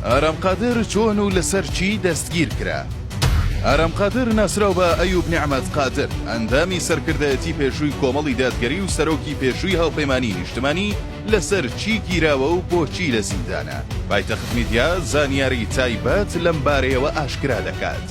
ئارام قادر چۆن و لەسەر چی دەستگیر کرا؟ ئارام قادر ناسراو بە ئەیوب نیعمەت قادر، ئەندامی سەرکردایەتی پێشووی کۆمەڵی دادگەری و سەرۆکی پێشووی هاوپەیمانی نیشتمانی لەسەر چی گیراوە و بۆچی لە زیندانە. پایتەخت میدیا زانیاری تایبەت لەم بارەیەوە ئاشکرا دەکات.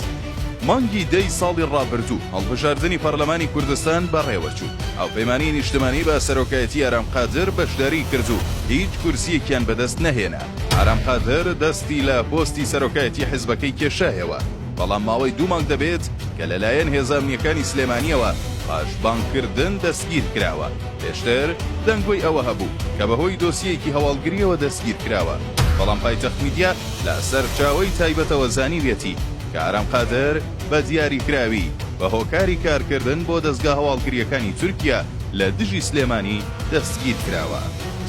مانگی 10 ساڵی ڕابردوو هەڵبژاردننی پەرلەمانی کوردستان بەڕێوەچوو. هاوپەیمانی نیشتمانی بە سەرۆکایەتی ئارام قادر بەشداری کردو هیچ کورسیەکیان بەدەست نەهێنا. ئارام قادر دەستی لە پۆستی سەرۆکایەتی حیزبەکەی کێشایەوە، بەڵام ماوەی 2 مانگ دەبێت کە لەلایەن هێزە ئەمنیەکانی سلێمانیەوە پاشبانگکردن دەستگیر کراوە. پێشتر دەنگۆی ئەوە هەبوو کە بەهۆی دۆسیەکی هەواڵگریەوە دەستگیر کراوە، بەڵام پایتەخت میدیا لە سەرچاوەی تایبەتەوە زانیوێتی کە ئارام قادر بە دیاریکراوی بە هۆکاری کارکردن بۆ دەستگا هەواڵگریەکانی تورکیا لە دژی سلێمانی دەستگیر کراوە.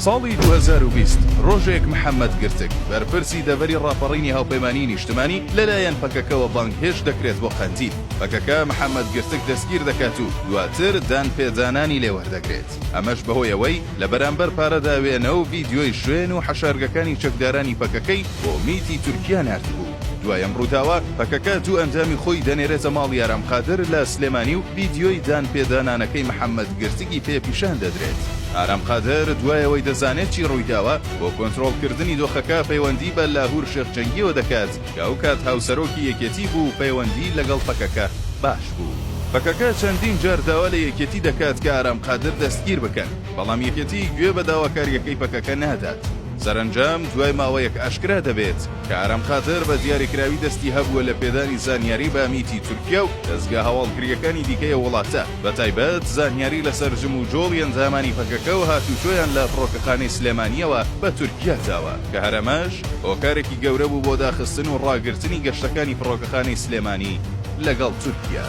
ساڵی 2020 ڕۆژێک محەممەد گرتک بەرپرسی دەڤەری ڕاپەڕینی هاوپەیمانی نیشتمانی لەلایەن پەکەکەوە بانگهێش دەکرێت بۆ قەندیل. پەکەکە محەممەد گرتک دەستگیر دەکات و دواتر دان پێدانانی لێوەردەگرێت. ئەمەش بەهۆی ئەوەی لە بەرامبەر پارەداوێنە و ڤیدیۆی شوێن و حەشارگەکانی چەکدارانی پەکەکەی بۆ میتی تورکیا ناردبوو. دوایەم ڕووداوە پەکەکە دوو ئەنجامی خۆی دەنێرێتە ماڵی ئارام قادر لە سلێمانی و ڤیدیۆی دان پێدانانەکەی محەممەد گرتکی پێ پیشان دەدرێت. ئارام قادر دوایەوەی دەزانێت چی ڕوویداوە بۆ کۆنتڕۆڵکردنی دۆخەکە پەیوەندی بە لاهور شێخجەنگیەوە دەکات کە ئەو کات هاوسەرۆکی یەکێتی بوو و پەیوەندی لەگەڵ پەکەکە باش بوو. پەکەکە چەندین جار داوا لە یەکێتی دەکات کە ئارام قادر دەستگیر بکەن، بەڵام یەکێتی گوێ بە داواکاریەکەی پەکەکە نادات. سەرنجام دوای ماوەیەک ئاشکرا دەبێت کە ئارام قادر بە دیاریکراوی دەستی هەبووە لە پێدانی زانیاری بە میتی تورکیا و دەستگا هەواڵگریەکانی دیکەی وڵاتە، بە تایبەت زانیاری لەسەر جم و جۆڵی ئەنجامانی پەکەکە و هاتوچۆیان لە فڕۆکەخانەی سلێمانیەوە بە تورکیا داوە، کە هەرەمەش هۆکارێکی گەورە بوو بۆ داخستن و ڕاگررتنی گەشتەکانی فڕۆکەخانەی سلێمانی لەگەڵ تورکیا.